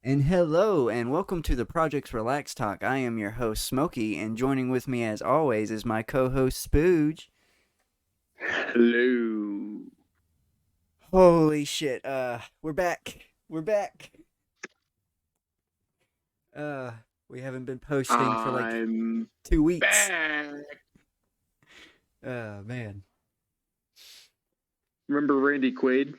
And hello, and welcome to the Projects Relax Talk. I am your host, Smokey, and joining with me as always is my co-host, Spooge. Hello. Holy shit, we're back. We're back. Uh, we haven't been posting for like I'm 2 weeks. back. Man. Remember Randy Quaid?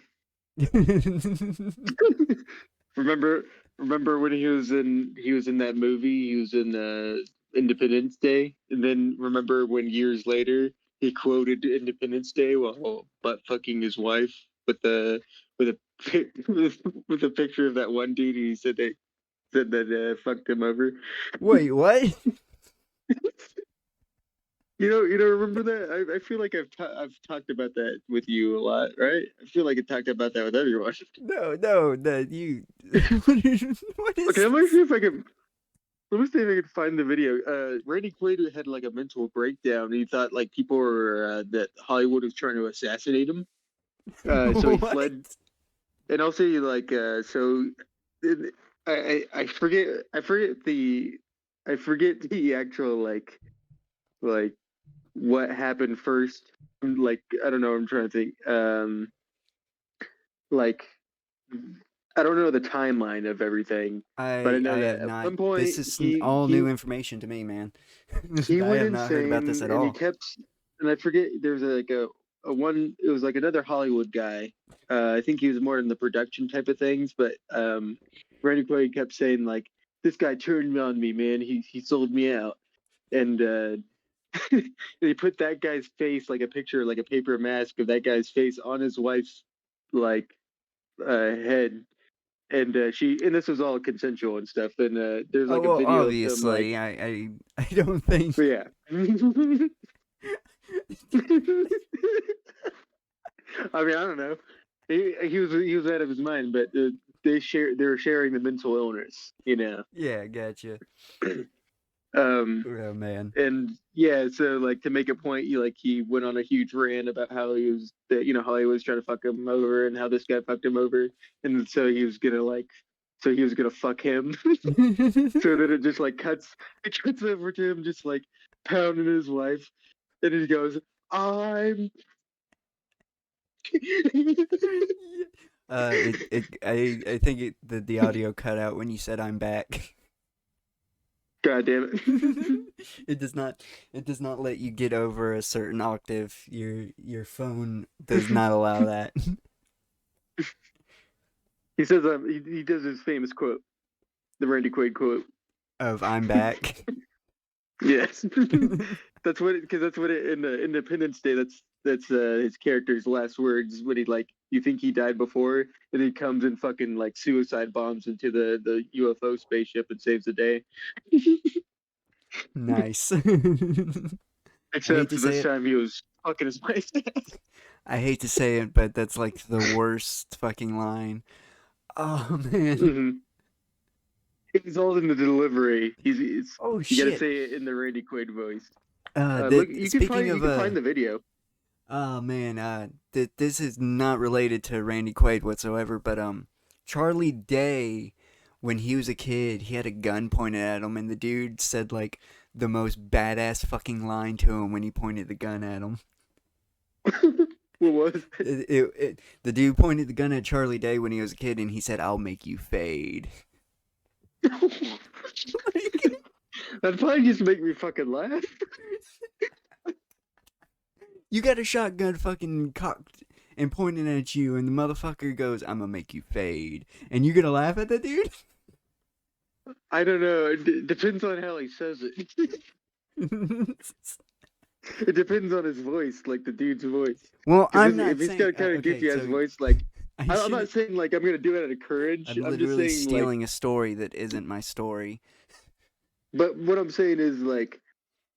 remember remember when he was in that movie? He was in Independence Day, and then remember when years later he quoted Independence Day while butt fucking his wife with the with a with a picture of that one dude. He said that fucked him over. Wait, what? Remember that? I feel like I've talked about that with you a lot, right? I feel like I talked about that with everyone. No, you. What Okay, is let me this? see if I can. Let me see if I can find the video. Randy Quaid had like a mental breakdown. He thought like people were that Hollywood was trying to assassinate him. So he What? fled, and also it- I forget the actual like what happened first. Like I don't know. I'm trying to think. Like I don't know the timeline of everything, but I I know have that at not. one point This is he all he new information to me, man. he I went have not heard about this insane at and he all. kept and I forget there was a one it was like another Hollywood guy. I think he was more in the production type of things, but Randy Quaid kept saying like this guy turned on me, man. He sold me out, and they put that guy's face like a picture, like a paper mask of that guy's face on his wife's like head, and and this was all consensual and stuff, and there's Oh like a well, video of them like, obviously, I don't think. but yeah. I mean, I don't know. He was out of his mind, but they were sharing the mental illness. Yeah, gotcha. um, Oh man. and yeah, so like to make a point, he went on a huge rant about how he was that Hollywood was trying to fuck him over and how this guy fucked him over, and so he was gonna fuck him. So then it cuts over to him just like pounding his wife, and he goes, "I'm." I think the audio cut out when you said I'm back. God damn it. it does not it does not let you get over a certain octave. Your phone does not allow that. He says he does his famous quote, the Randy Quaid quote. Of I'm back. Yes. That's what it in the Independence Day. That's his character's last words when he like you think he died before, and he comes and fucking like suicide bombs into the UFO spaceship and saves the day. Nice. I hate Except to say this it. time he was fucking his wife. I hate to say it, but that's like the worst fucking line. Oh man. Hmm. It's all in the delivery. Oh You got to shit. say it in the Randy Quaid voice. The Look, you can speaking find you of can find the video. oh man, this is not related to Randy Quaid whatsoever, but Charlie Day, when he was a kid, he had a gun pointed at him, and the dude said like the most badass fucking line to him when he pointed the gun at him. What was it? The dude pointed the gun at Charlie Day when he was a kid, and he said, "I'll make you fade." That'd probably just make me fucking laugh. You got a shotgun fucking cocked and pointing at you, and the motherfucker goes, "I'm gonna make you fade," and you gonna laugh at that dude? I don't know. It depends on how he says it. It depends on his voice, like the dude's voice. Well, Because I'm if not he's saying got kind of okay, goofy ass so voice, like I I'm not shouldn't. saying like I'm gonna do it out of courage. I'm I'm just literally saying like, stealing a story that isn't my story. but what I'm saying is like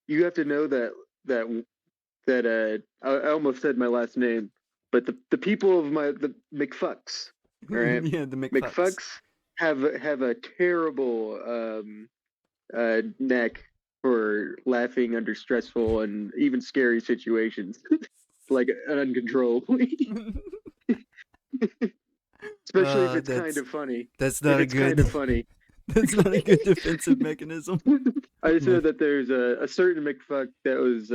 you have to know that that I almost said my last name, but the people of the McFucks, all right, Yeah, the McFucks. McFucks have a terrible neck for laughing under stressful and even scary situations, like uncontrollably. especially if it's kind That's of funny. that's If not a it's kind of good funny. that's not a good defensive mechanism. I just know Like, that there's a certain McFuck that was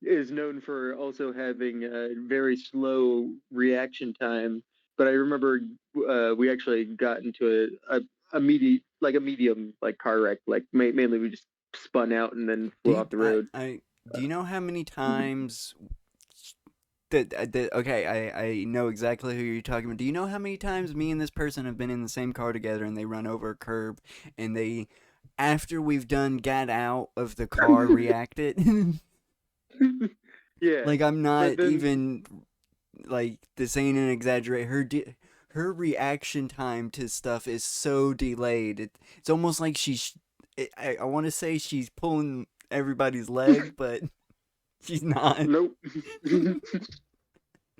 is known for also having a very slow reaction time. But I remember we actually got into a medium like car wreck. Like mainly we just spun out and then do flew you, off the road. do you know how many times that okay, I know exactly who you're talking about. Do you know how many times me and this person have been in the same car together and they run over a curb and they after we've done got out of the car reacted? Yeah, Like I'm but not then even like this ain't an exaggerate. Her reaction time to stuff is so delayed. It's almost like I want to say she's pulling everybody's leg, but she's not. nope.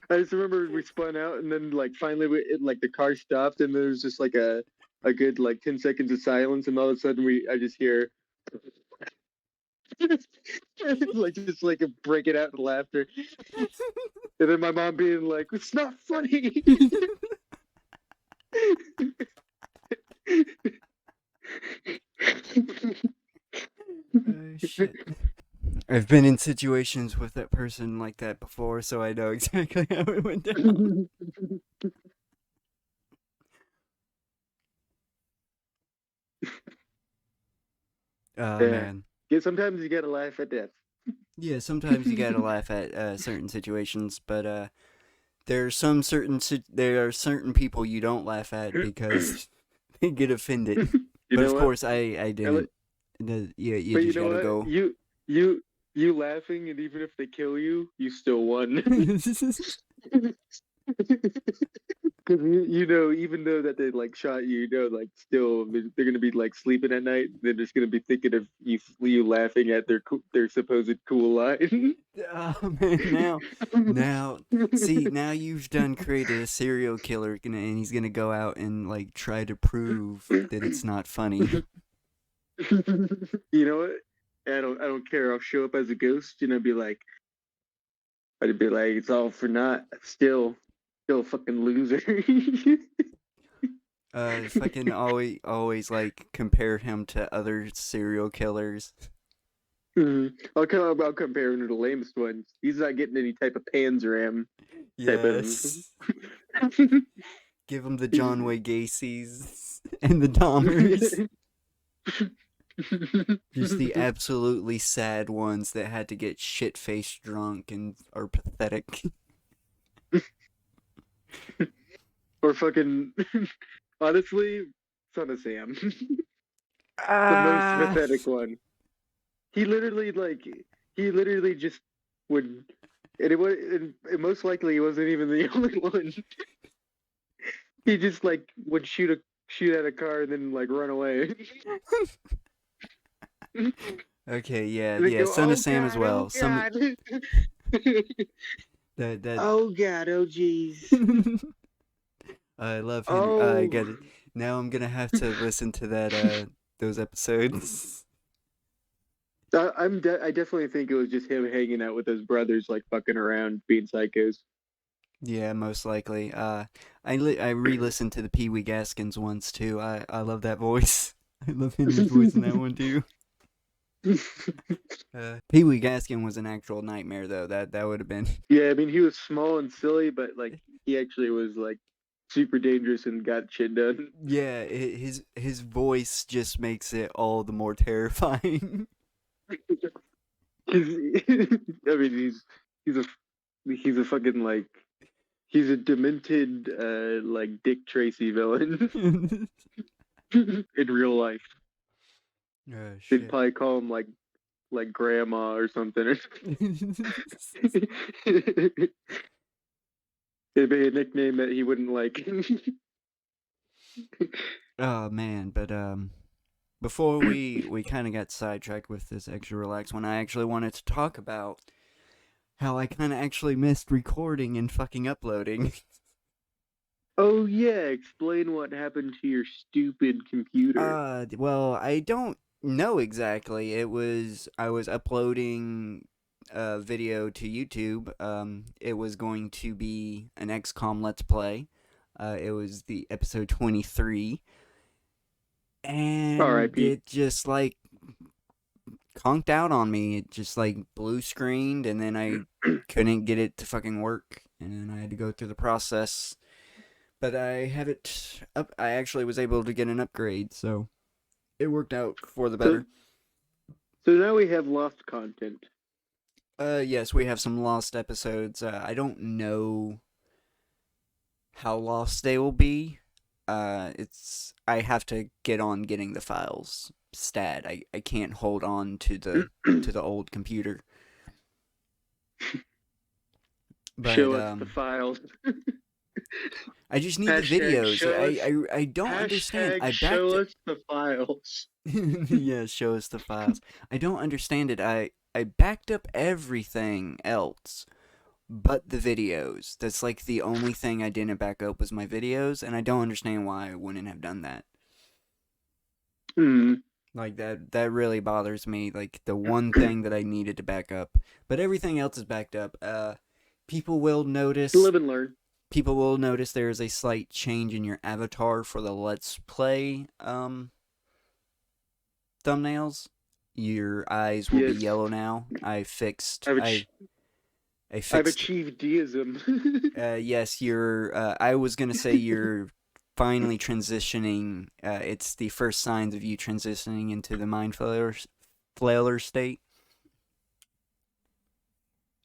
I just remember we spun out and then like finally like the car stopped and there was just like a good like 10 seconds of silence and all of a sudden I just hear like just like a break it out in laughter. And then my mom being like, "It's not funny." Shit. I've been in situations with that person like that before, so I know exactly how it went down. Oh Yeah. man. Yeah, sometimes you gotta laugh at death. Yeah, sometimes you gotta laugh at certain situations, but there are certain people you don't laugh at because they get offended. You But know of what? course, I Ele- didn't. Yeah, you But you just know gotta what? go. You laughing, and even if they kill you, you still won. Because you know, even though that they like shot you, you know, like still they're gonna be like sleeping at night. They're just gonna be thinking of you laughing at their supposed cool line. Oh man, now you've done created a serial killer, and he's gonna go out and like try to prove that it's not funny. You know what? I don't care. I'll show up as a ghost and I'd be like, it's all for naught. Still a fucking loser. Fucking always like compare him to other serial killers. I'll compare him to the lamest ones. He's not getting any type of Panzeram type of. Yes. Give him the John Wayne Gacy's and the Dahmers. Just the absolutely sad ones that had to get shit-faced drunk and are pathetic. Or fucking. Honestly, Son of Sam. The most Ah. pathetic one. He literally just would, and and most likely he wasn't even the only one. He just like would shoot at a car and then like run away. Okay, yeah, And then yeah, go, Son of oh Sam as god, oh well. Some god, that oh god, oh jeez, I love Henry. I oh. get it. Now I'm gonna have to listen to those episodes. I definitely think it was just him hanging out with his brothers, like fucking around, being psychos. Yeah, most likely. I re-listened to the Pee Wee Gaskins ones too. I love that voice. I love Henry's voice in that one too. Pee Wee Gaskin was an actual nightmare though. That would have been. Yeah, I mean he was small and silly, but like he actually was like super dangerous and got shit done. Yeah, his voice just makes it all the more terrifying. I mean he's a fucking like he's a demented like Dick Tracy villain in real life. Oh They'd shit. probably call him like grandma or something. It'd be a nickname that he wouldn't like. Oh man, but before we kind of got sidetracked with this extra relaxed one, I actually wanted to talk about how I kind of actually missed recording and fucking uploading. Oh yeah, explain what happened to your stupid computer. Well, I don't know exactly. I was uploading a video to YouTube. It was going to be an XCOM Let's Play. It was the episode 23, and R.I.P. it just like conked out on me. It just like blue screened, and then I couldn't get it to fucking work, and then I had to go through the process. But I have it up. I actually was able to get an upgrade, so it worked out for the better. So now we have lost content. Yes, we have some lost episodes. I don't know how lost they will be. I have to get on getting the files stat. I can't hold on to the old computer. But Show us the files. I just need the videos. I don't understand. I backed show us the files. Yeah, show us the files. I don't understand it. I backed up everything else but the videos. That's like the only thing I didn't back up was my videos, and I don't understand why I wouldn't have done that. Like that really bothers me. Like the one thing that I needed to back up, but everything else is backed up. People will notice. Live and learn. People will notice there is a slight change in your avatar for the Let's Play thumbnails. Your eyes will be yellow now. I fixed. I've achieved deism. Yes, you're. I was gonna say you're finally transitioning. It's the first signs of you transitioning into the mind flailer state.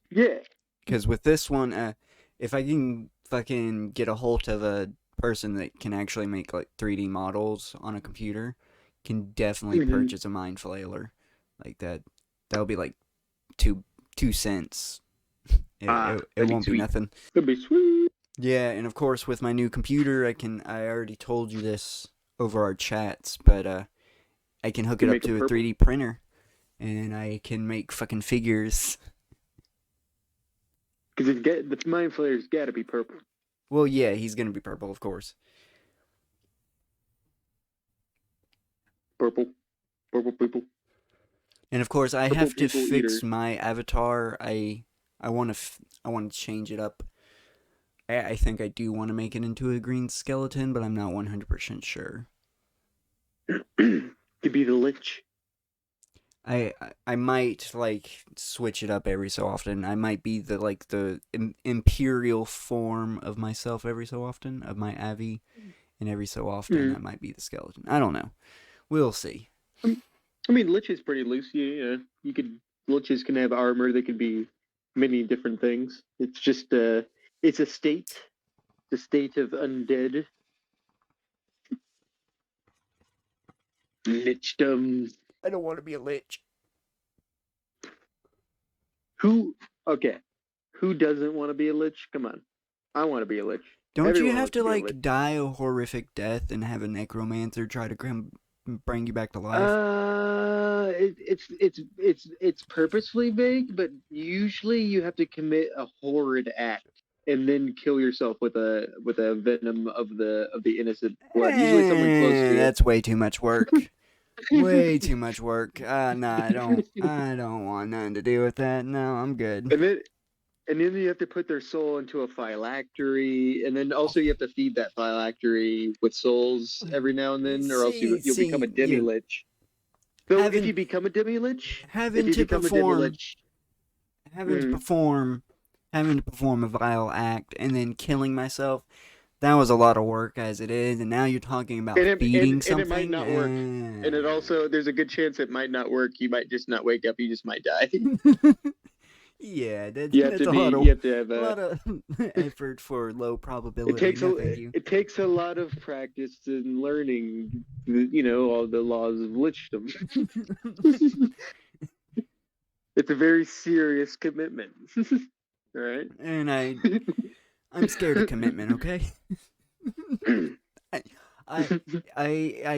Yeah. Because with this one, if I can fucking get a hold of a person that can actually make like 3D models on a computer, can definitely purchase a mind flailer like that. That'll be like 2 cents. It won't be nothing. It'll be sweet. Yeah, and of course with my new computer, I already told you this over our chats, but I can hook it up to a 3D printer, and I can make fucking figures. Because the mind flayer's got to be purple. Well, yeah, he's gonna be purple, of course. Purple people. And of course, I have to fix my avatar. I want to change it up. I think I do want to make it into a green skeleton, but I'm not 100% sure. To be the Lich. I might like switch it up every so often. I might be the imperial form of myself every so often, of my Avi, and every so often I might be the skeleton. I don't know. We'll see. I mean, Lich is pretty loose. Liches can have armor. They can be many different things. It's just it's a state. The state of undead. Lichdom. I don't want to be a lich. Who doesn't want to be a lich? Come on. I want to be a lich. Don't you have to like die a horrific death and have a necromancer try to bring you back to life? It's purposefully vague, but usually you have to commit a horrid act and then kill yourself with a venom of the innocent blood. Usually someone close to you. That's way too much work. Way too much work. Nah, I don't want nothing to do with that. No, I'm good. And then you have to put their soul into a phylactery, and then also you have to feed that phylactery with souls every now and then, or else you'll become a demi-lich. So if you become a demi-lich, having to perform a vile act and then killing myself, that was a lot of work as it is, and now you're talking about feeding something. And it might not work. And it also, there's a good chance it might not work. You might just not wake up. You just might die. Yeah, that's a lot of effort for low probability. It takes a lot of practice and learning, all the laws of lichdom. It's a very serious commitment. All right? And I'm scared of commitment, okay? I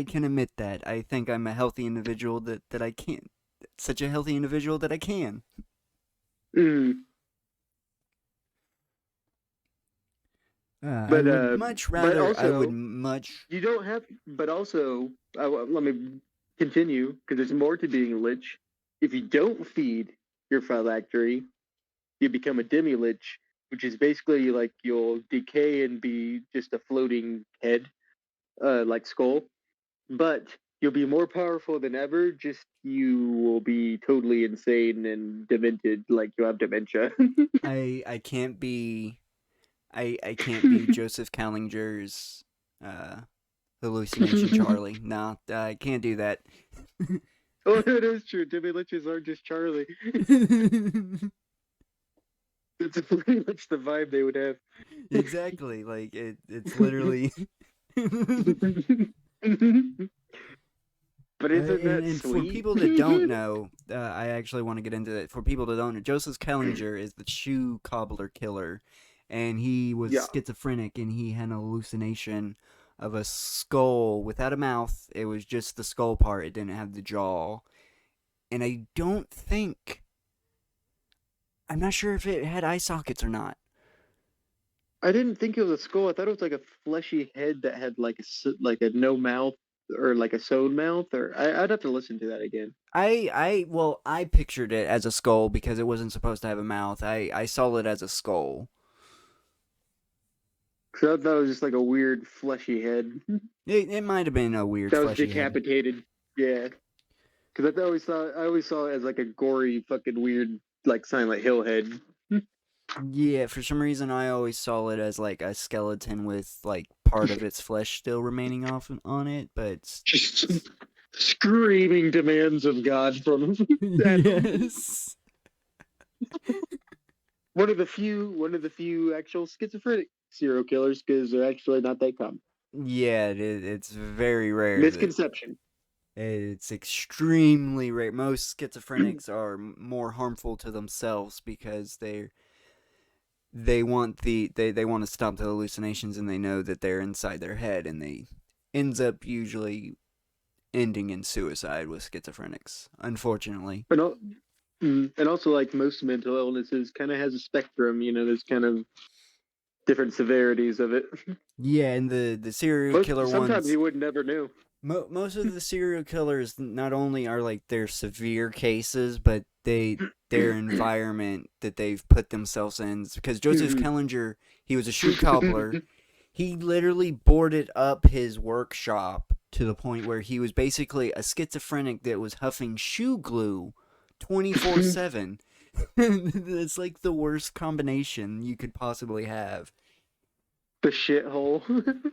can admit that. I think I'm a healthy individual that I can. Such a healthy individual that I can. I would much rather. You don't have. But also, let me continue because there's more to being a lich. If you don't feed your phylactery, you become a demi-lich. which is basically like you'll decay and be just a floating head, like skull, but you'll be more powerful than ever. Just you will be totally insane and demented, like you have dementia. I can't be I can't be Joseph Callinger's uh hallucination Charlie. No, I can't do that. Oh, it is true. Timmy Lynch's aren't just Charlie. It's pretty much the vibe they would have. Exactly. Like it's literally But isn't that and for sweet? people that don't know, I actually want to get into that. For people that don't know, Joseph Kellinger is the shoe cobbler killer, and he was Yeah. schizophrenic, and he had an hallucination of a skull without a mouth. It was just the skull part; it didn't have the jaw. And I don't think I'm not sure if it had eye sockets or not. I didn't think it was a skull. I thought it was like a fleshy head that had like like a no mouth or like a sewed mouth. Or I'd have to listen to that again. Well, I pictured it as a skull because it wasn't supposed to have a mouth. I saw it as a skull. So I thought it was just like a weird fleshy head It might have been a weird that was fleshy head. decapitated. Yeah, because I always saw it as like a gory fucking weird like Silent Hill head. Yeah, for some reason I always saw it as like a skeleton with like part of its flesh still remaining off on it, but Just screaming demands of God from him. yes. One of the few actual schizophrenic serial killers, because they're actually not that common. Yeah, it's very rare. Misconception. It's extremely rare. Most schizophrenics are more harmful to themselves because they want they want to stop the hallucinations and they know that they're inside their head and they ends up usually ending in suicide with schizophrenics, unfortunately. And also, like most mental illnesses, kind of has a spectrum. There's kind of different severities of it. Yeah, and the serial killer Sometimes ones, you would never know. most of the serial killers not only are like they're severe cases, but their environment that they've put themselves in. Because Joseph Kellinger, he was a shoe cobbler. He literally boarded up his workshop to the point where he was basically a schizophrenic that was huffing shoe glue 24/7. It's like the worst combination you could possibly have. The shithole.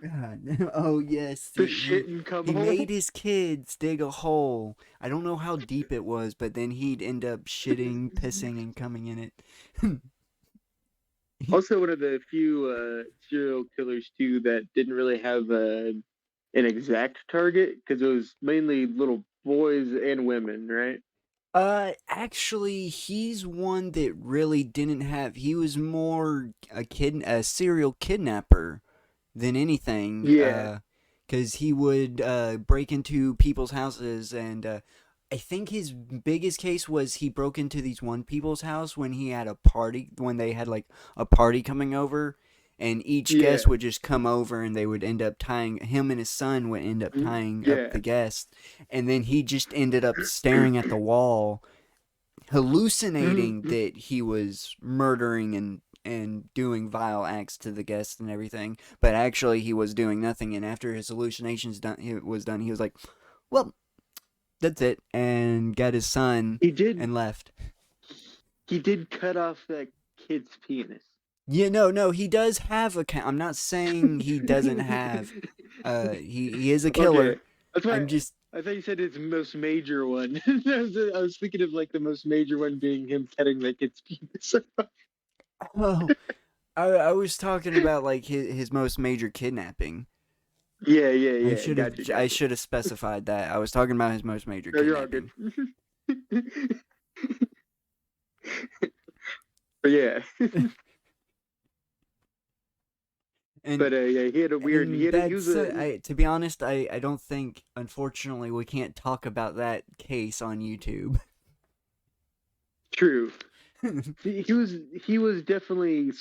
God. Oh yes, The shit and cum he hole. made his kids dig a hole. I don't know how deep it was, but then he'd end up shitting, pissing, and coming in it. Also, one of the few serial killers too that didn't really have an exact target, because it was mainly little boys and women, right? Actually, he's one that really didn't have. He was more a serial kidnapper than anything. Yeah. Because he would break into people's houses, and I think his biggest case was he broke into these one people's house when he had a party, when they had like a party coming over, and each guest would just come over and they would end up tying him and his son would end up tying up the guest, and then he just ended up staring at the wall hallucinating that he was murdering and doing vile acts to the guests and everything, but actually he was doing nothing. And after his hallucinations he was like, well, that's it, and got his son and left. He did cut off that kid's penis. Yeah, no, he does have a. I'm not saying he doesn't have. He is a killer. Okay. That's why I'm just. I thought you said his most major one. I was thinking of like the most major one being him cutting that kid's penis. Oh, I was talking about like his most major kidnapping. Yeah. I should have specified that. I was talking about his most major kidnapping. You're all good. But yeah. But yeah, he had a weird. He had to use it. To be honest, I don't think. Unfortunately, we can't talk about that case on YouTube. True. He was definitely.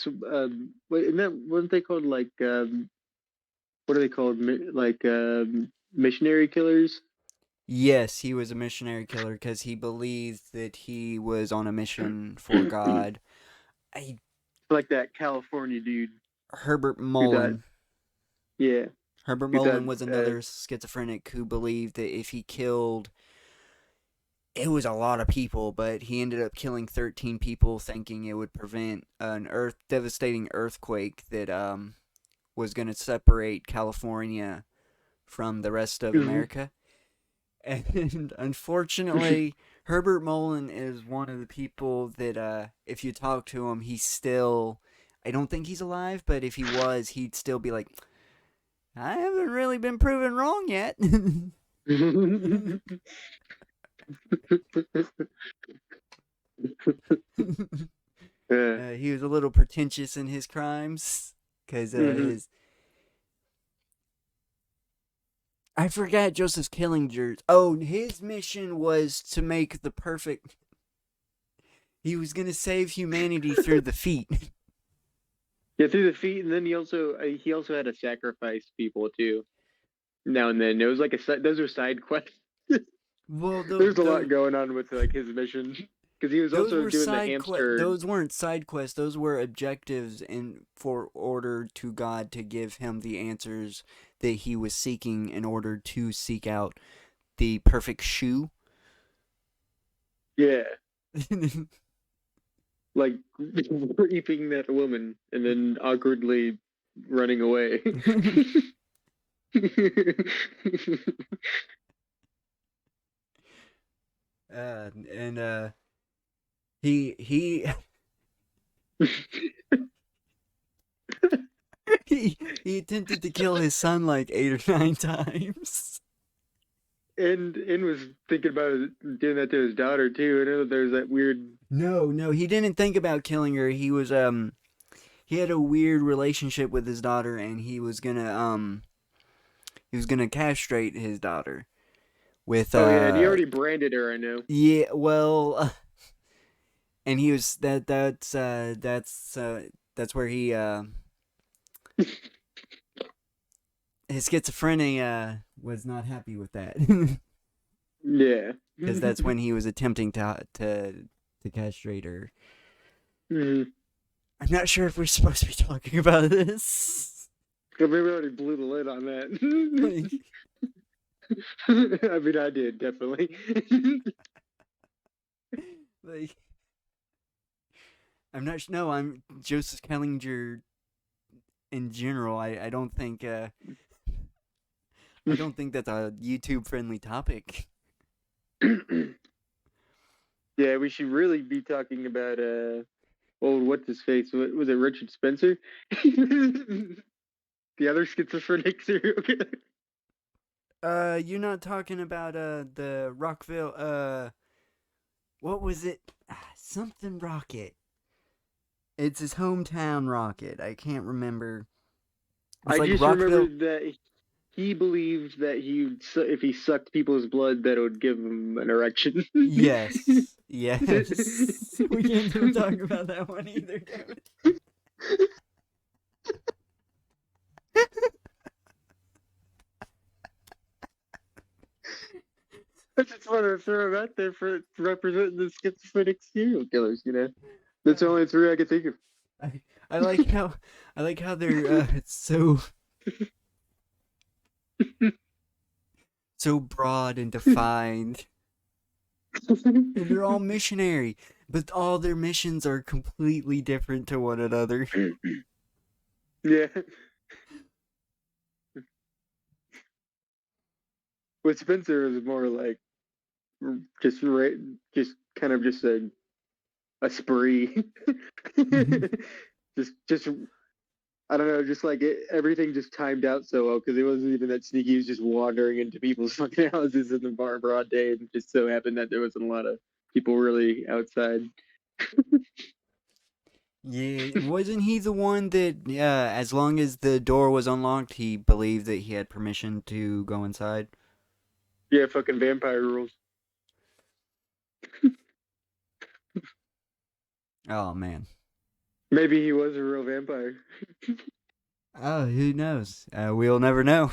Wasn't they called like what are they called? Like missionary killers? Yes, he was a missionary killer because he believed that he was on a mission for God. like that California dude Herbert who thought, Mullen. yeah, Herbert who thought, Mullen was another schizophrenic who believed that if he killed, it was a lot of people, but he ended up killing 13 people, thinking it would prevent an devastating earthquake that was going to separate California from the rest of mhm. America. And unfortunately, Herbert Mullen is one of the people that, if you talk to him, he's still. I don't think he's alive, but if he was, he'd still be like, I haven't really been proven wrong yet. Yeah. He was a little pretentious in his crimes because Mhm. his. I forgot Joseph Killinger's. Oh, his mission was to make the perfect. He was gonna save humanity through the feet. Yeah, through the feet, and then he also had to sacrifice people too now and then. It was like those are side quests. Well, There's a lot going on with like his mission because he was those also were doing the side quests. hamster. Those weren't side quests. Those were objectives in for order to God to give him the answers that he was seeking in order to seek out the perfect shoe. Yeah, like raping that woman and then awkwardly running away. And he he attempted to kill his son like 8 or 9 times. and was thinking about doing that to his daughter too. I know there's that weird. No, he didn't think about killing her. He had a weird relationship with his daughter, and he was gonna castrate his daughter with Oh yeah, and he already branded her. I know. yeah, well, and he was that's where he his schizophrenia was not happy with that. Yeah. Because that's when he was attempting to castrate her. Mhm. I'm not sure if we're supposed to be talking about this. Maybe we already blew the lid on that. I mean, I did definitely. like I'm not. No, I'm Joseph Kellinger in general. I don't think. I don't think that's a YouTube friendly topic. Yeah, we should really be talking about old what's his face? What, was it Richard Spencer? The other schizophrenic serial killer. You're not talking about the Rockville. What was it? Something Rocket. It's his hometown Rocket. I can't remember. It's I like just remember Rockville. that he believed that if he sucked people's blood, that it would give him an erection. Yes. Yes. We can't talk about that one either, damn it. I just want to throw him out there for representing the schizophrenic serial killers. That's the only three I could think of. I like how they're so broad and defined. And they're all missionary, but all their missions are completely different to one another. Yeah. With Spencer, it was more like just kind of just a spree. just I don't know, just like everything just timed out so well because it wasn't even that sneaky. He was just wandering into people's fucking houses in the broad day, and just so happened that there wasn't a lot of people really outside. Yeah, wasn't he the one that, as long as the door was unlocked, he believed that he had permission to go inside? Yeah, fucking vampire rules. Oh man. Maybe he was a real vampire. Oh, who knows? We'll never know.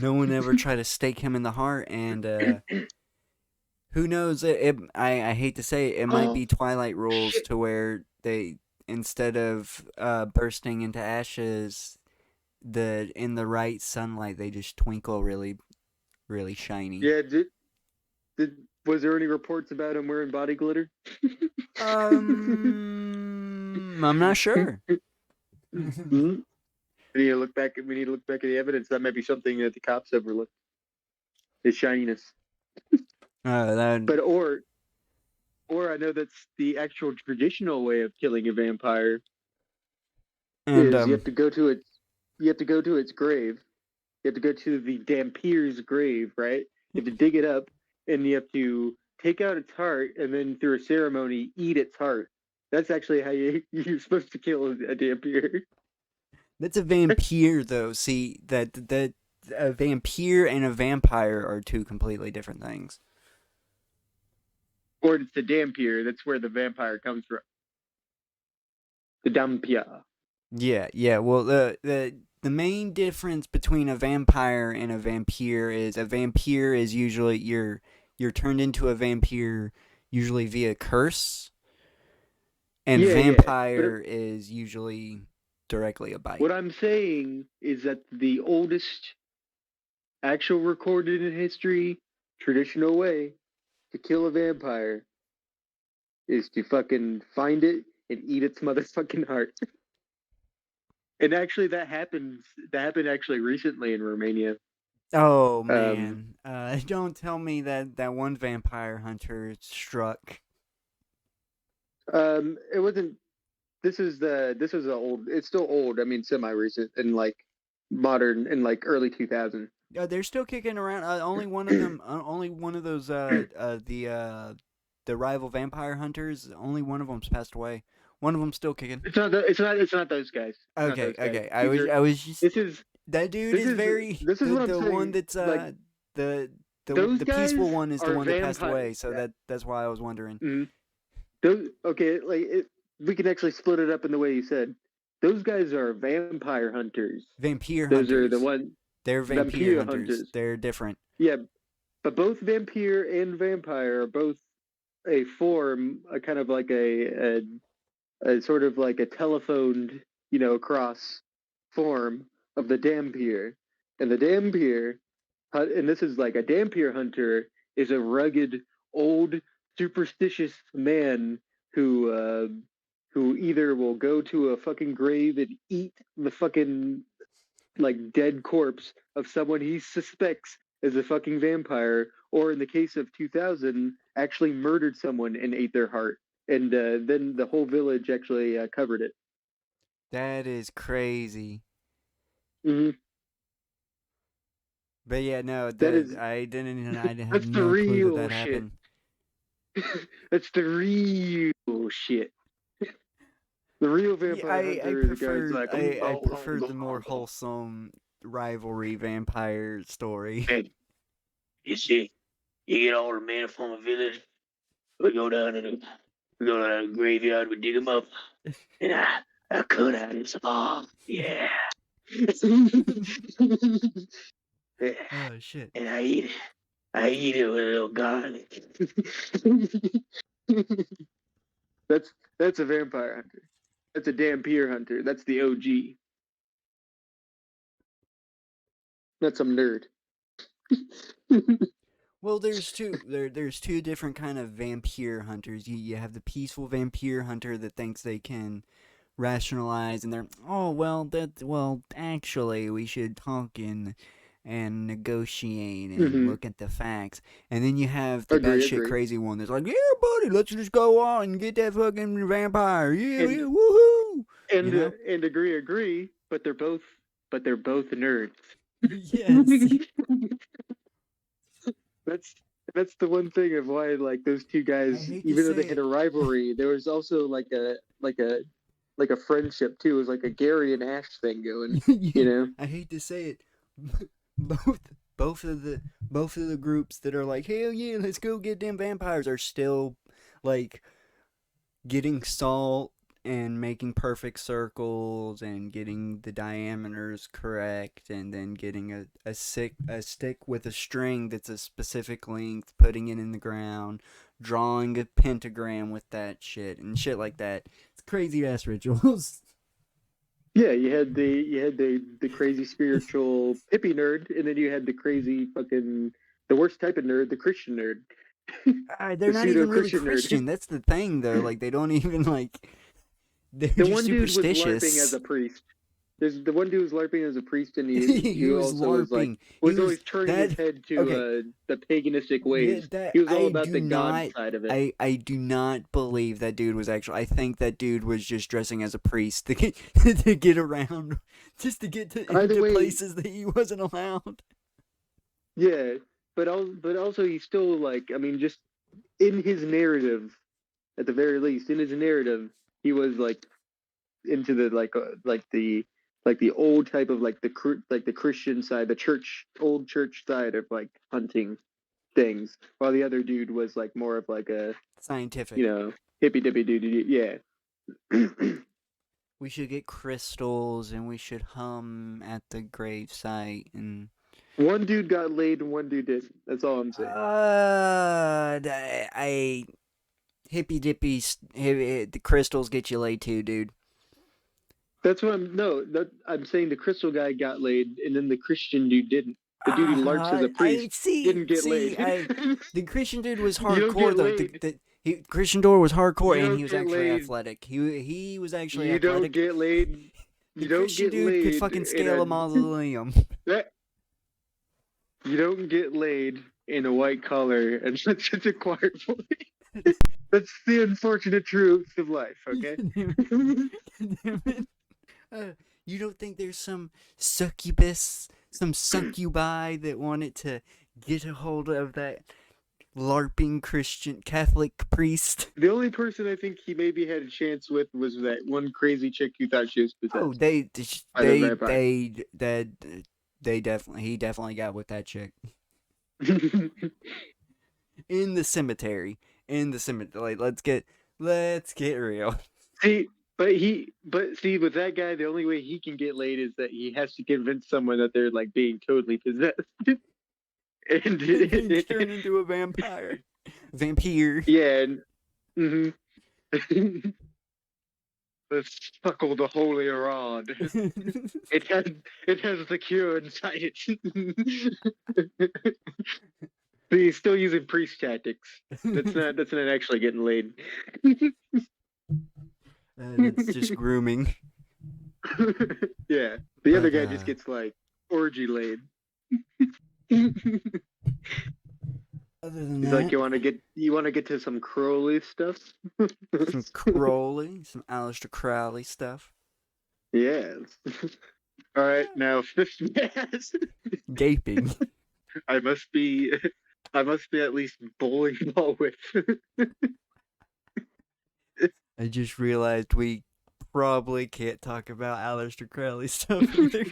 No one ever tried to stake him in the heart, and who knows? I hate to say it might be Twilight rules to where they instead of bursting into ashes, in the right sunlight they just twinkle really, really shiny. Yeah, did was there any reports about him wearing body glitter? I'm not sure. Mhm. We need to look back. We need to look back at the evidence. That might be something that the cops overlooked. His shininess, That but or I know that's the actual traditional way of killing a vampire and is you have to go to its grave. You have to go to the Dampire's grave, right? You have to dig it up, and you have to take out its heart, and then through a ceremony, eat its heart. That's actually how you're supposed to kill a Dampier. that's a vampire though. See that a vampire and a vampire are two completely different things. Or it's the Dampier. That's where the vampire comes from. The Dampia. Yeah, yeah. Well, the main difference between a vampire and a vampire is usually you're turned into a vampire usually via curse, and Yeah, yeah. But vampire is usually directly a bite. what I'm saying is that the oldest actual recorded in history traditional way to kill a vampire is to fucking find it and eat its motherfucking heart. And actually, that happens. That happened actually recently in Romania. Oh Um, man, don't tell me that one vampire hunter struck. it wasn't. This was a old. It's still old. I mean, semi recent and like modern in like early 2000. They're still kicking around. Only one of them. Only one of those. The rival vampire hunters. Only one of them's passed away. One of them's still kicking. It's not. It's not. It's not those guys. It's not Okay, those guys. okay. These are. I was just This is. that dude This is is. very This is what I'm the one saying. that's Like the those the guys peaceful one is the are one that passed vampire. away. So that's why I was wondering. Mhm. Those. Okay. We can actually split it up in the way you said. Those guys are vampire hunters. Vampire Those are the hunters. one. They're vampire Vampire hunters. hunters. They're different. Yeah, but both vampire and vampire are both a form, a kind of like a sort of like a telephoned, cross form of the Dampier. And the Dampier, and this is like a Dampier hunter is a rugged, old, superstitious man who either will go to a fucking grave and eat the fucking like dead corpse of someone he suspects is a fucking vampire, or in the case of 2000, actually murdered someone and ate their heart. And then the whole village actually covered it. That is crazy. Mm-hmm. But yeah, no, That is I had that's the no clue that real that shit. happened. That's the real shit. The real vampire hunter is the guy's like, I preferred the more wholesome rivalry vampire story. Hey, you see, you get all the men from a village. We go down to the graveyard. We dig them up, and I cut out his arm. Yeah, yeah, Oh shit. and I eat it. I eat it with a little garlic. that's a vampire hunter. That's a Dampier hunter. That's the OG. That's some nerd. Well, there's two different kind of vampire hunters. You have the peaceful vampire hunter that thinks they can rationalize and they're actually we should talk and negotiate and Mhm. look at the facts. And then you have the Agree, batshit agree. crazy one that's like, yeah, buddy, let's just go on and get that fucking vampire. Yeah, And yeah, woohoo! and You know? and agree, but they're both nerds. Yes. that's that's the one thing of why like those two I guys, hate to even though say they had it. a rivalry, there was also like a friendship too. It was like a Gary and Ash thing going, you know. I hate to say it. both both of the groups that are like, hell yeah, let's go get them vampires are still like getting salt and making perfect circles and getting the diameters correct and then getting a stick with a string that's a specific length, putting it in the ground, drawing a pentagram with that shit and shit like that. It's crazy ass rituals. Yeah, you had the crazy spiritual hippie nerd, and then you had the crazy fucking the worst type of nerd, the Christian nerd, They're the not pseudo even really Christian nerd. Christian. That's the thing, though. Like, they don't even like. They're The just one dude was superstitious. LARPing as a priest. There's the one dude was LARPing as a priest, and he He was also was like LARPing. was He was always turning his head to okay. the paganistic ways. That He was all I about do the god not. side of it. I do not believe that dude was actually. I think that dude was just dressing as a priest to get to get around, just to get to Either into way- places that he wasn't allowed. Yeah, but also he's still like, I mean, just in his narrative, at the very least, in his narrative, he was like into the like the old type of like the Christian side, the old church side of like hunting things, while the other dude was like more of like a Scientific. hippy dippy dude. Yeah. We should get crystals and we should hum at the grave site and. One dude got laid and one dude didn't. That's all I'm saying. I hippy dippy. The crystals get you laid too, dude. That's what I'm saying the crystal guy got laid and then the Christian dude didn't. The dude who larks as a priest didn't get laid. The Christian dude was You don't hardcore get though. laid. Christian Dior was hardcore You and don't he was get actually laid. athletic. He was actually You athletic. don't get laid. The You don't Christian get dude laid. could fucking scale a mausoleum. You don't get laid in a white collar and such a quiet voice. That's the unfortunate truth of life, okay? You don't think there's some succubus, some succubi that wanted to get a hold of that LARPing Christian Catholic priest? The only person I think he maybe had a chance with was that one crazy chick who thought she was possessed. Oh, he definitely got with that chick in the cemetery. Like, let's get real. See, with that guy, the only way he can get laid is that he has to convince someone that they're like being totally possessed. And Turn into a vampire. Yeah. Let's suckle the holy rod. It has the cure inside it. But he's still using priest tactics. That's not actually getting laid. It's just grooming. Yeah. The other But, guy just gets like orgy laid. Other than He's that, like, you want to get to some Crowley stuff? some Crowley, some Aleister Crowley stuff. Yes. All right, now fifth mass. Gaping. I must be at least bowling ball width. I just realized we probably can't talk about Aleister Crowley stuff either.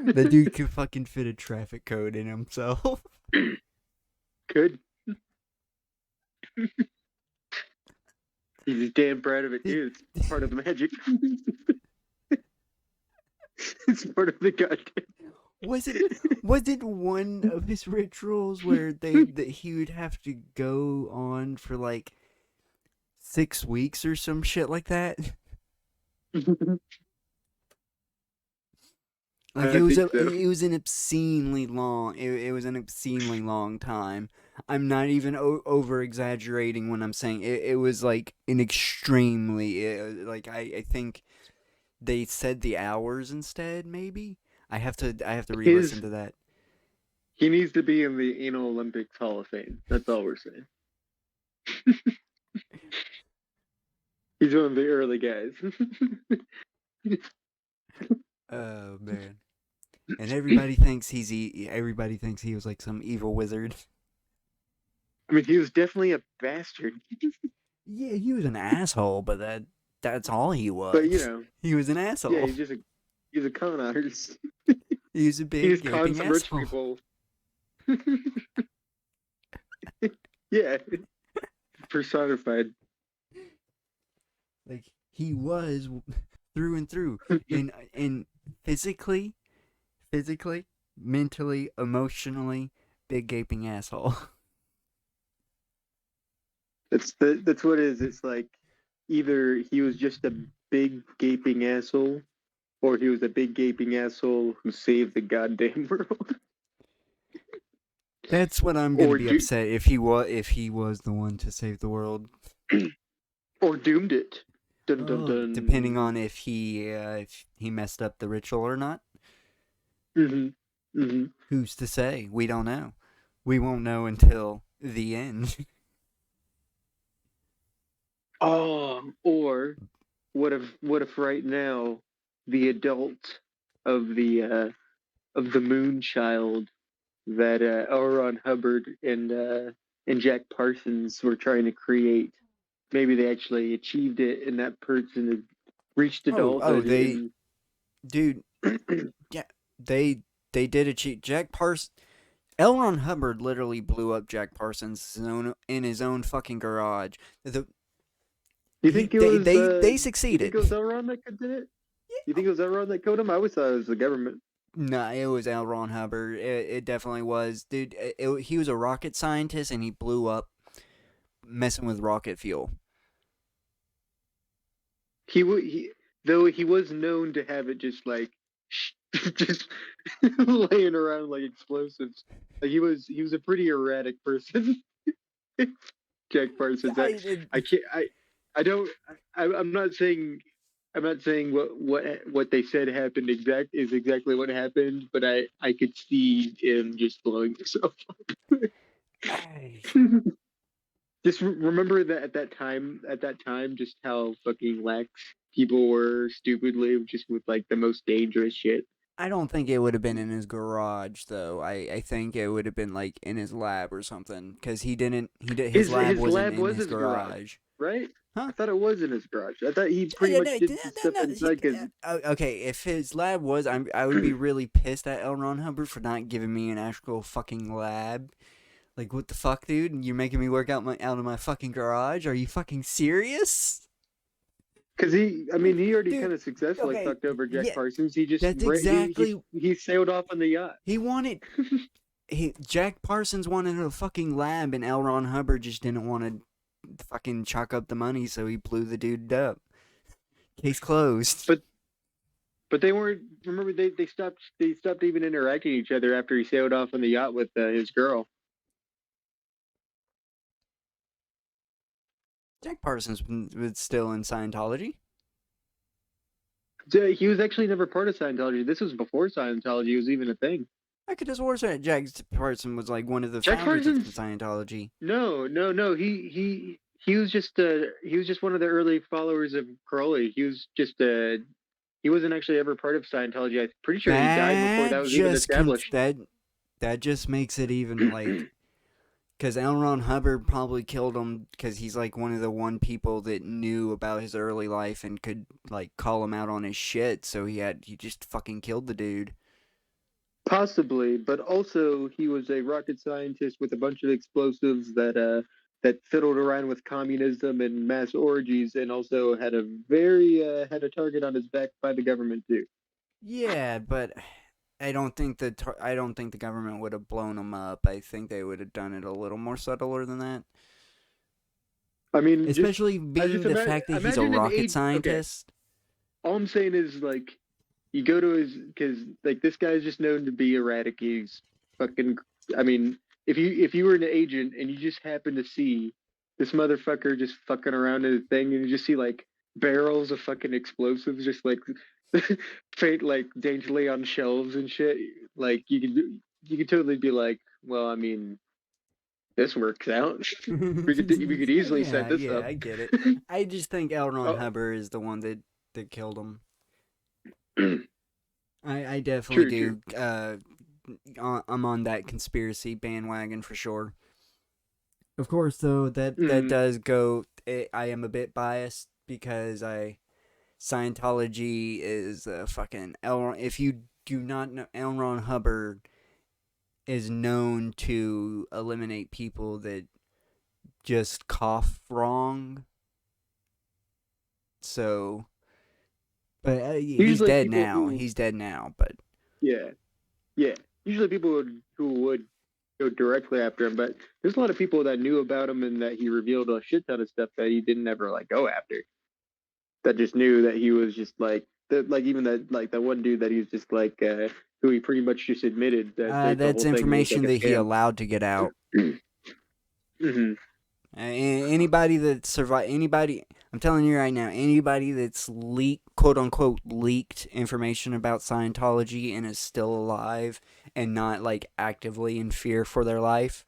The dude could fucking fit a traffic code in himself. Good. He's damn proud of it too. It's part of the magic. It's part of the goddamn. Was it one of his rituals where that he would have to go on for like 6 weeks or some shit like that? Like it was an obscenely long. It was an obscenely long time. I'm not even over exaggerating when I'm saying it was like an extremely like I think they said the hours instead. Maybe I have to re-listen to that. He needs to be in the Anal Olympics Hall of Fame. That's all we're saying. He's one of the early guys. Oh man. And everybody thinks he was like some evil wizard. I mean, he was definitely a bastard. Yeah, he was an asshole, but that's all he was. But you know, he was an asshole. yeah, he's a con artist. He was a big He just cons gaping rich asshole. people. Yeah, personified. Like he was through and through, in physically, mentally, emotionally, big gaping asshole. That's what it is. It's like either he was just a big gaping asshole, or he was a big gaping asshole who saved the goddamn world, That's what I'm gonna or be upset if he was the one to save the world. or doomed it. Dun dun dun. Depending on if he messed up the ritual or not. Who's to say? We don't know. We won't know until the end. Oh, or what if right now the adult of the Moon Child that L. Ron Hubbard and Jack Parsons were trying to create, maybe they actually achieved it, and that person has reached adulthood. Dude, yeah, they did achieve. Jack Parsons, L. Ron Hubbard literally blew up Jack Parsons in his own fucking garage. You think it was? They You succeeded. think it was L. Ron that did it? You think it was L. Ron that killed him? I always thought it was the government. Nah, it was L. Ron Hubbard. It definitely was, dude. He was a rocket scientist and he blew up messing with rocket fuel. Though he was known to have it just like just laying around like explosives. Like he was a pretty erratic person. Jack Parsons. I can't. I don't. I'm not saying. I'm not saying what they said happened is exactly what happened, but I could see him just blowing himself up. Just remember that at that time, just how fucking lax people were stupidly, just with like the most dangerous shit. I don't think it would have been in his garage though. I think it would have been like in his lab or something because his lab wasn't in his garage, right? Huh? I thought it was in his garage. I thought he pretty much did stuff inside. Okay, if his lab was, I would be really pissed at L. Ron Hubbard for not giving me an actual fucking lab. Like, what the fuck, dude? You're making me work out of my fucking garage? Are you fucking serious? Because he already kind of successfully fucked over Jack Parsons. He just he sailed off on the yacht. Jack Parsons wanted a fucking lab, and L. Ron Hubbard just didn't want to fucking chalk up the money, so he blew the dude up. Case closed. But they weren't. Remember, they stopped even interacting with each other after he sailed off on the yacht with his girl. Jack Parsons was still in Scientology. He was actually never part of Scientology. This was before Scientology was even a thing. I could just worse that Jack Parsons was like one of the founders of Scientology. No. He was just one of the early followers of Crowley. He was just he wasn't actually ever part of Scientology. I'm pretty sure he died before that was even established. That just makes it even like, because L. Ron Hubbard probably killed him because he's like one of the people that knew about his early life and could like call him out on his shit. So he just fucking killed the dude. Possibly, but also he was a rocket scientist with a bunch of explosives that fiddled around with communism and mass orgies, and also had a target on his back by the government too. Yeah, but I don't think the government would have blown him up. I think they would have done it a little more subtler than that. I mean, especially being the fact that he's a rocket scientist. Okay. All I'm saying is like, you go to his, because like this guy's just known to be erratic. He's fucking. I mean, if you were an agent and you just happen to see this motherfucker just fucking around in a thing, and you just see like barrels of fucking explosives just like like daintily on shelves and shit, like you could totally be like, well, I mean, this works out. we could easily set this up. I get it. I just think L. Ron Hubbard is the one that killed him. I definitely do. I'm on that conspiracy bandwagon for sure. Of course, though, that does go. I am a bit biased because Scientology is fucking if you do not know, L. Ron Hubbard is known to eliminate people that just cough wrong. So. But he's dead now. He's dead now. But yeah. Usually people who would go directly after him. But there's a lot of people that knew about him and that he revealed a shit ton of stuff that he didn't ever like go after. That just knew that he was just like that, like even that one dude that he was just like who he pretty much just admitted that the That's whole thing was information like a that he scam. allowed to get out. Mm-hmm. Anybody that I'm telling you right now, anybody that's quote unquote leaked information about Scientology and is still alive and not like actively in fear for their life,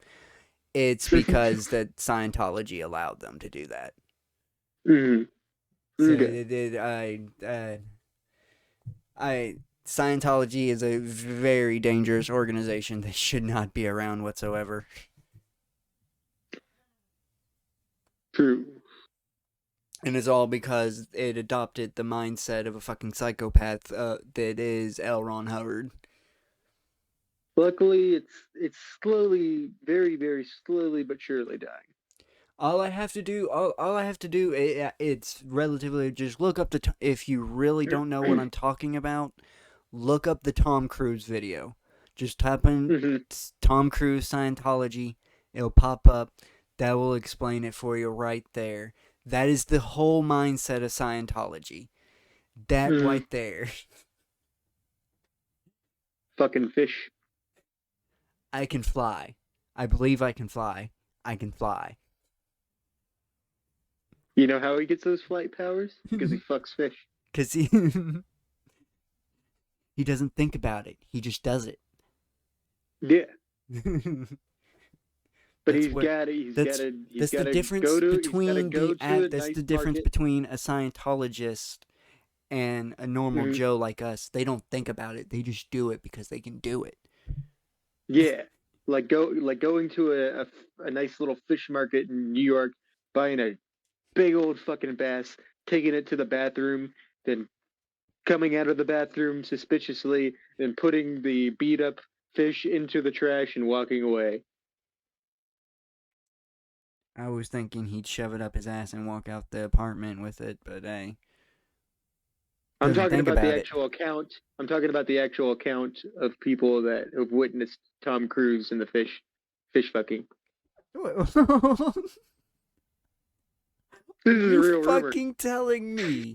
it's because that Scientology allowed them to do that. Mm-hmm. So Okay. Scientology is a very dangerous organization that should not be around whatsoever. True. And it's all because it adopted the mindset of a fucking psychopath that is L. Ron Hubbard. Luckily, it's slowly, very, very slowly but surely dying. All I have to do, it's relatively just look up if you really don't know what I'm talking about, look up the Tom Cruise video. Just type in Tom Cruise Scientology, it'll pop up. That will explain it for you right there. That is the whole mindset of Scientology. That right there. Fucking fish. I can fly. I believe I can fly. I can fly. You know how he gets those flight powers? Because he fucks fish. Because he doesn't think about it. He just does it. Yeah. But That's he's got to. That's the difference between a Scientologist and a normal Joe like us. They don't think about it. They just do it because they can do it. Yeah, like going to a nice little fish market in New York, buying a big old fucking bass, taking it to the bathroom, then coming out of the bathroom suspiciously, and putting the beat up fish into the trash and walking away. I was thinking he'd shove it up his ass and walk out the apartment with it, but hey. I'm talking about the actual account. I'm talking about the actual account of people that have witnessed Tom Cruise and the fish fucking. This is a real fucking rumor. Telling me?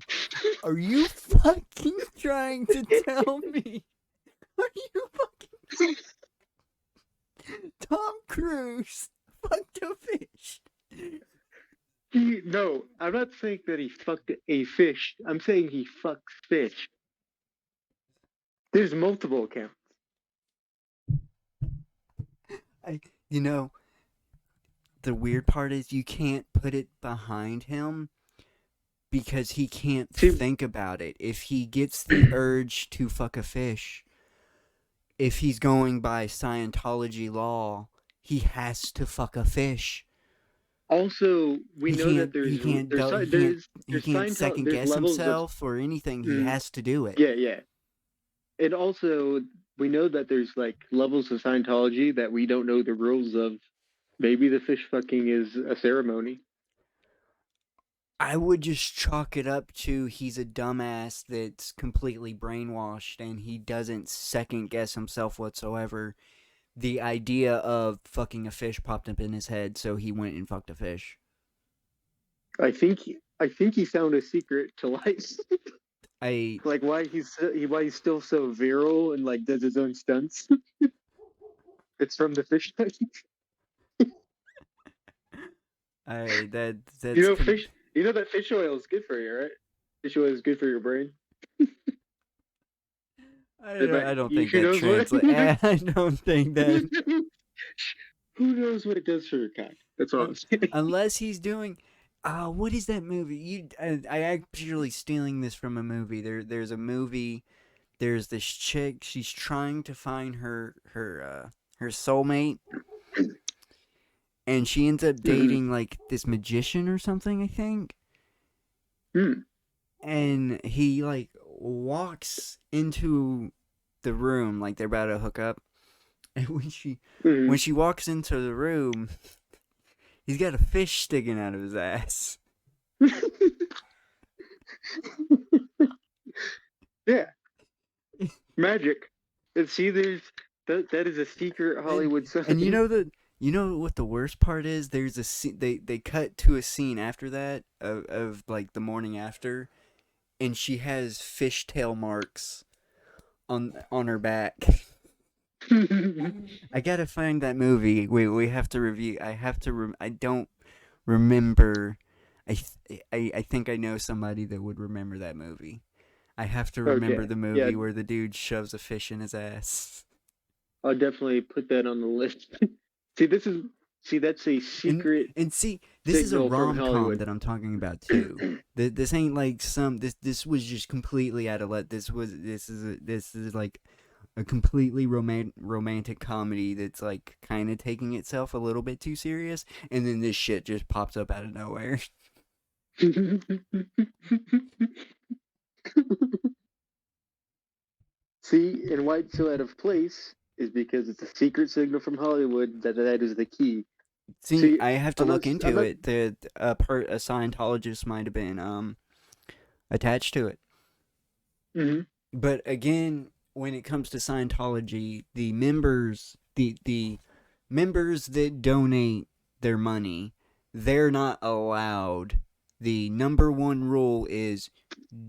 Are you fucking trying to tell me? Are you fucking Tom Cruise fucked a fish? No, I'm not saying that he fucked a fish. I'm saying he fucks fish. There's multiple accounts. The weird part is you can't put it behind him because he can't think about it. If he gets the urge to fuck a fish, if he's going by Scientology law, he has to fuck a fish. Also, we know that he can't second guess himself or anything. He has to do it. Yeah. And also, we know that there's like levels of Scientology that we don't know the rules of. Maybe the fish fucking is a ceremony. I would just chalk it up to he's a dumbass that's completely brainwashed and he doesn't second guess himself whatsoever. The idea of fucking a fish popped up in his head, so he went and fucked a fish. I think he found a secret to life. Like why he's still so virile and like does his own stunts. It's from the fish tank. Fish. You know that fish oil is good for you, right? Fish oil is good for your brain. I don't think that translates. I don't think that. Who knows what it does for your cock? That's all I'm saying. Unless he's doing. What is that movie? I actually stealing this from a movie. There's a movie. There's this chick. She's trying to find her soulmate, and she ends up dating like this magician or something. I think. And he like walks into the room like they're about to hook up, and when she walks into the room, he's got a fish sticking out of his ass. Yeah, magic. And see, That is a secret Hollywood sign. And you know what the worst part is? There's a scene, they cut to a scene after that of like the morning after, and she has fishtail marks on her back. I gotta find that movie. We have to review. I have to. I don't remember. I think I know somebody that would remember that movie. I have to remember Okay, the movie yeah. where the dude shoves a fish in his ass. I'll definitely put that on the list. That's a secret And see, this is a signal from rom com Hollywood. that I'm talking about too. This ain't like this was just completely out of let. This is like a completely romantic comedy that's like kind of taking itself a little bit too serious, and then this shit just pops up out of nowhere. See, and why it's so out of place is because it's a secret signal from Hollywood that is the key. See, See, I have to I'm not, look I'm into not, it. A Scientologist might have been attached to it. Mhm. But again, when it comes to Scientology, the members that donate their money, they're not allowed. The number one rule is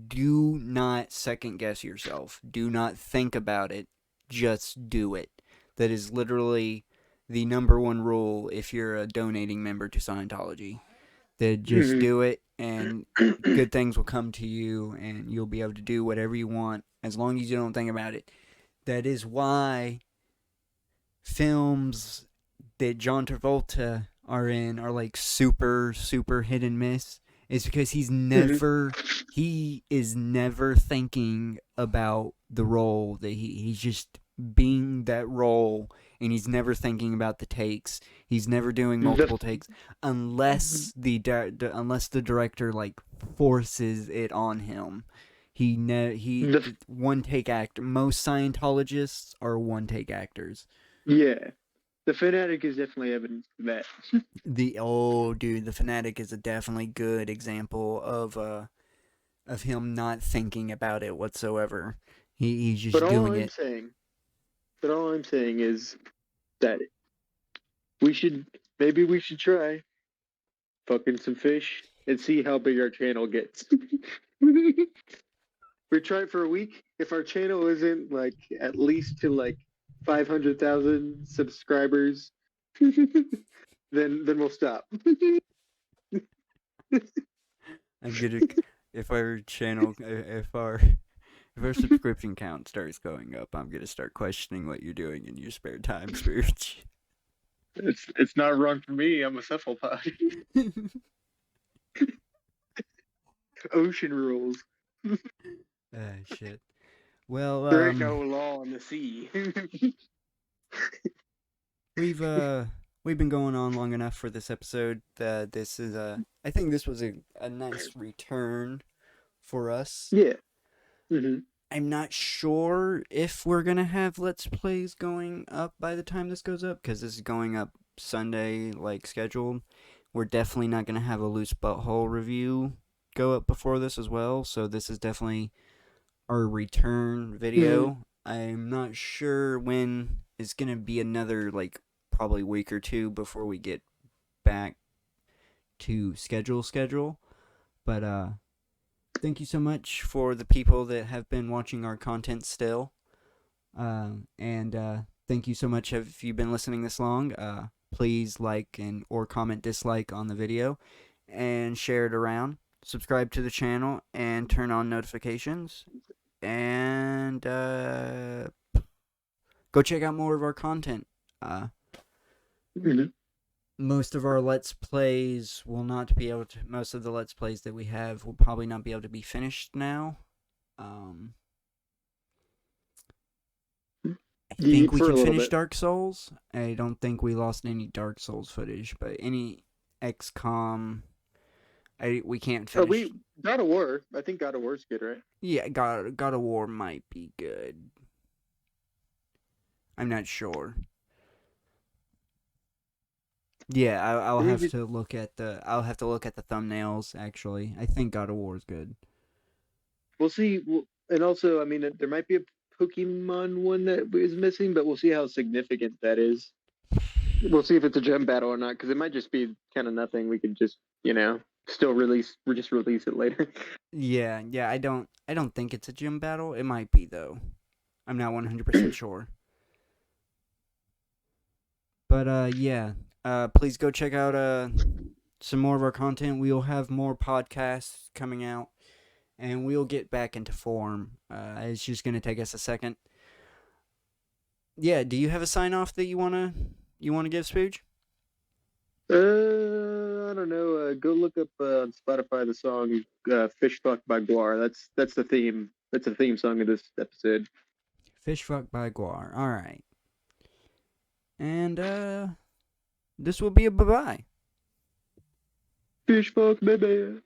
do not second guess yourself. Do not think about it. Just do it. That is literally the number one rule if you're a donating member to Scientology. That just Mhm. do it and good things will come to you and you'll be able to do whatever you want as long as you don't think about it. That is why films that John Travolta are in are like super hit and miss. Is because he is never thinking about the role that he's just being that role, and he's never thinking about the takes. He's never doing multiple takes unless unless the director like forces it on him. The, One take actor. Most Scientologists are one take actors. yeah, the fanatic is definitely evidence of that. The Fanatic is a definitely good example of him not thinking about it whatsoever. He's But just all doing I'm it. saying, but all I'm saying is that we should maybe we should try fucking some fish and see how big our channel gets. We try it for a week. If our channel isn't like at least to like 500,000 subscribers, then we'll stop. I'm gonna if our channel if our subscription count starts going up, I'm gonna start questioning what you're doing in your spare time, Spirit. It's not wrong for me. I'm a cephalopod. Ocean rules. Shit. Well, There ain't no law on the sea. we've been going on long enough for this episode. This is I think this was a nice return for us. Yeah. Hmm. I'm not sure if we're gonna have Let's Plays going up by the time this goes up, because this is going up Sunday like scheduled. We're definitely not gonna have a Loose Butthole review go up before this as well, so this is definitely our return video. I'm not sure when it's gonna be another like probably week or two before we get back to schedule. But thank you so much for the people that have been watching our content still. And thank you so much if you've been listening this long. Please like and or comment dislike on the video and share it around. Subscribe to the channel and turn on notifications. And go check out more of our content. Most of our Let's Plays will not be able to. Most of the Let's Plays that we have will probably not be able to be finished now. I think we can finish Dark Souls. I don't think we lost any Dark Souls footage, but any XCOM, we can't finish. God of War. I think God of War's good, right? Yeah, God of War might be good. I'm not sure. Yeah, I'll have to look at the thumbnails. Actually, I think God of War is good. We'll see. And also, I mean, there might be a Pokemon one that is missing, but we'll see how significant that is. We'll see if it's a gym battle or not, because it might just be kind of nothing. We could just, still release, we just release it later. Yeah, I don't think it's a gym battle. It might be though. I'm not 100% sure. But yeah, please go check out some more of our content. We'll have more podcasts coming out, and we'll get back into form. It's just gonna take us a second. Yeah, do you have a sign off that you wanna give, Spooge? I don't know. Go look up on Spotify the song "Fish Fuck" by Guar. That's the theme. That's the theme song of this episode. Fish Fuck by Guar. All right. And this will be a bye-bye. Fish fuck, baby.